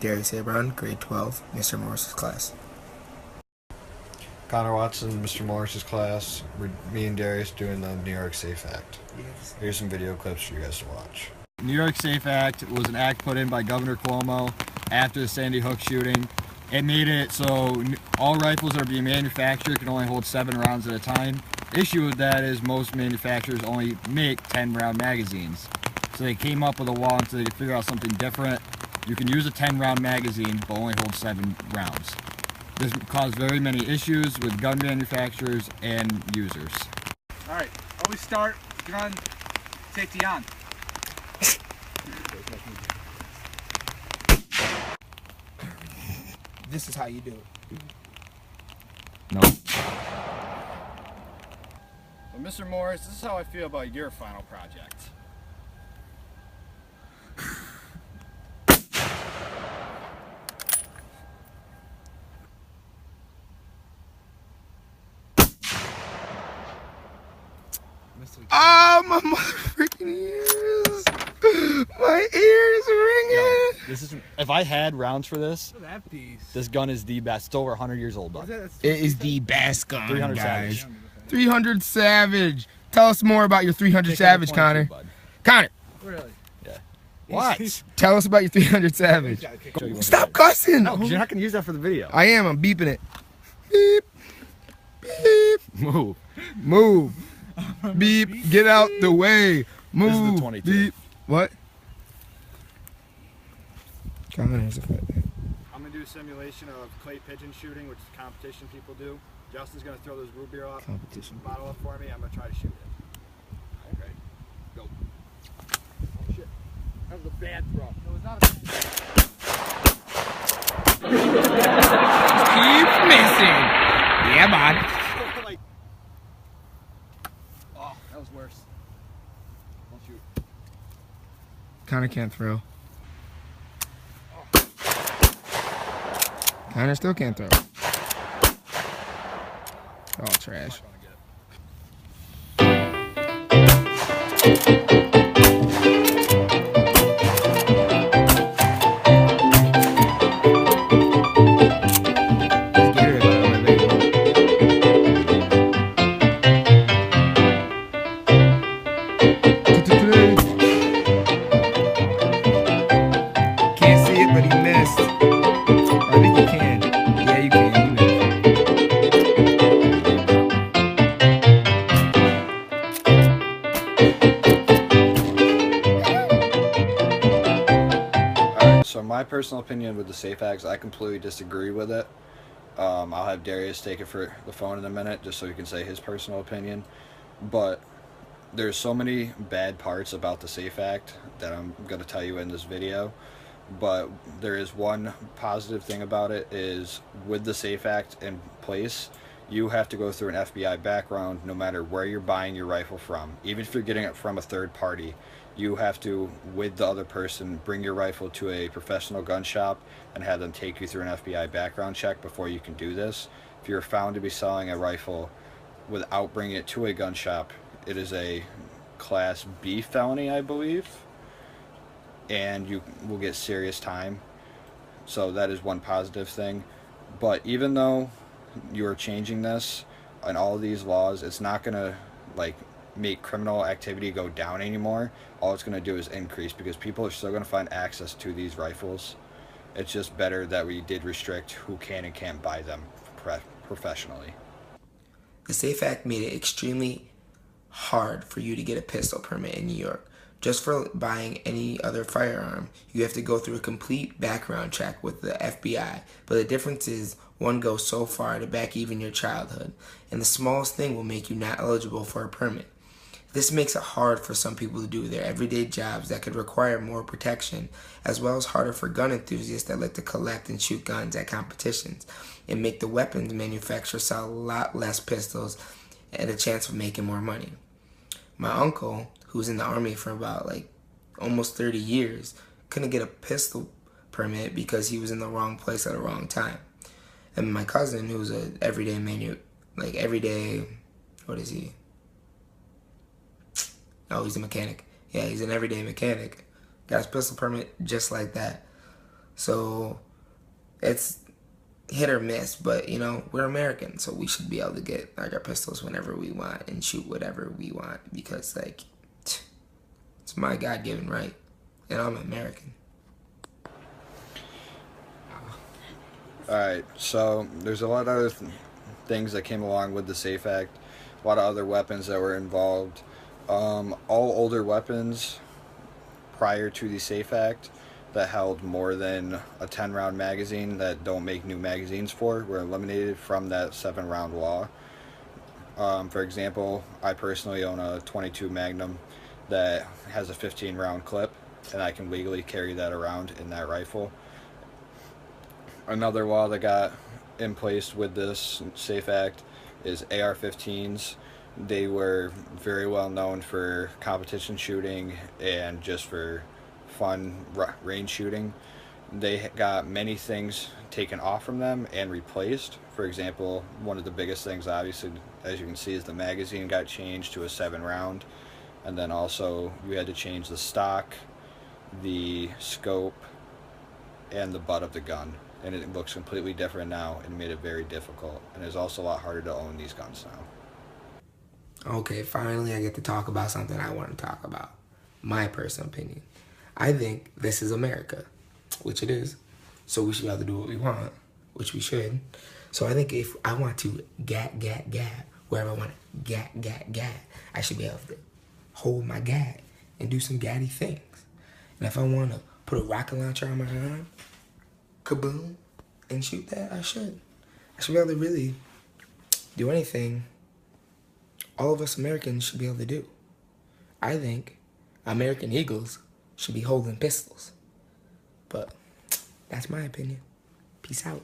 Darius, Abron, grade 12, Mr. Morris's class. Connor Watson, Mr. Morris's class. Me and Darius doing the New York Safe Act. Yes. Here's some video clips for you guys to watch. New York Safe Act was an act put in by Governor Cuomo after the Sandy Hook shooting. It made it so all rifles that are being manufactured can only hold 7 rounds at a time. Issue with that is most manufacturers only make 10-round magazines. So they came up with a law until they could figure out something different. You can use a 10-round magazine, but only hold 7 rounds. This caused very many issues with gun manufacturers and users. All right, always start gun safety on. This is how you do it. No. Well, Mr. Morris, this is how I feel about your final project. Oh, my motherfucking ears! My ears ringing! This is, if I had rounds for this, Look at that piece. this gun is the best. It's over 100 years old, though. It is the best gun, 300 guys. Savage. 300 Savage. Tell us more about your 300 Savage, Connor. Connor, Really? Yeah. What? tell us about your 300 Savage. Stop cussing! No, 'cause you're not going to use that for the video. I am. I'm beeping it. Beep. Beep. Move. Move. Beep. Get out the way. Move. This is the 22. Beep. What? Connor's a fat thing. I'm going to do a simulation of clay pigeon shooting, which is a competition people do. Justin's going to throw this root beer off, Competition. bottle up for me. I'm going to try to shoot it. Okay. Go. Oh, shit. That was a bad throw. It was not a Keep missing. Yeah, man. Oh, that was worse. Don't shoot. Connor can't throw. Connor still can't throw. All trash. Can't see it, but he missed. I think you can. Yeah, you can. You missed. Alright, so my personal opinion with the Safe Acts, I completely disagree with it. I'll have Darius take it for the phone in a minute just so he can say his personal opinion. But there's so many bad parts about the Safe Act that I'm going to tell you in this video. But there is one positive thing about it is with the Safe Act in place, you have to go through an FBI background no matter where you're buying your rifle from. Even if you're getting it from a third party, you have to, with the other person, bring your rifle to a professional gun shop and have them take you through an FBI background check before you can do this. If you're found to be selling a rifle without bringing it to a gun shop, it is a Class B felony, I believe, and you will get serious time. So that is one positive thing. But even though you're changing this and all of these laws, it's not going to like make criminal activity go down anymore. All it's going to do is increase because people are still going to find access to these rifles. It's just better that we did restrict who can and can't buy them professionally. The SAFE Act made it extremely hard for you to get a pistol permit in New York. Just for buying any other firearm, you have to go through a complete background check with the FBI. But the difference is, one goes so far to back even your childhood, and the smallest thing will make you not eligible for a permit. This makes it hard for some people to do their everyday jobs that could require more protection, as well as harder for gun enthusiasts that like to collect and shoot guns at competitions, and make the weapons manufacturers sell a lot less pistols and a chance of making more money. My uncle, who's in the Army for about almost 30 years, couldn't get a pistol permit because he was in the wrong place at the wrong time. And my cousin, who's a everyday what is he? Oh, he's a mechanic. Yeah, he's an everyday mechanic. Got his pistol permit just like that. So it's hit or miss, but you know, we're American, so we should be able to get like our pistols whenever we want and shoot whatever we want, because like it's my God-given right, and I'm American. Alright, so there's a lot of other things that came along with the SAFE Act, a lot of other weapons that were involved. All older weapons prior to the SAFE Act that held more than a 10-round magazine that don't make new magazines for were eliminated from that 7-round law. For example, I personally own a .22 Magnum that has a 15-round clip, and I can legally carry that around in that rifle. Another law that got in place with this SAFE Act is AR-15s. They were very well known for competition shooting and just for fun range shooting. They got many things taken off from them and replaced. For example, one of the biggest things, obviously, as you can see, is the magazine got changed to a 7-round, and then also you had to change the stock, the scope, and the butt of the gun, and it looks completely different now and made it very difficult, and it's also a lot harder to own these guns now. Okay, finally I get to talk about something I want to talk about. My personal opinion. I think this is America, which it is. So we should be able to do what we want, which we should. So I think if I want to gat, wherever I want to gat, I should be able to hold my gat and do some gatty things. And if I want to put a rocket launcher on my arm, kaboom, and shoot that, I should. I should be able to really do anything all of us Americans should be able to do. I think American Eagles should be holding pistols. But that's my opinion. Peace out.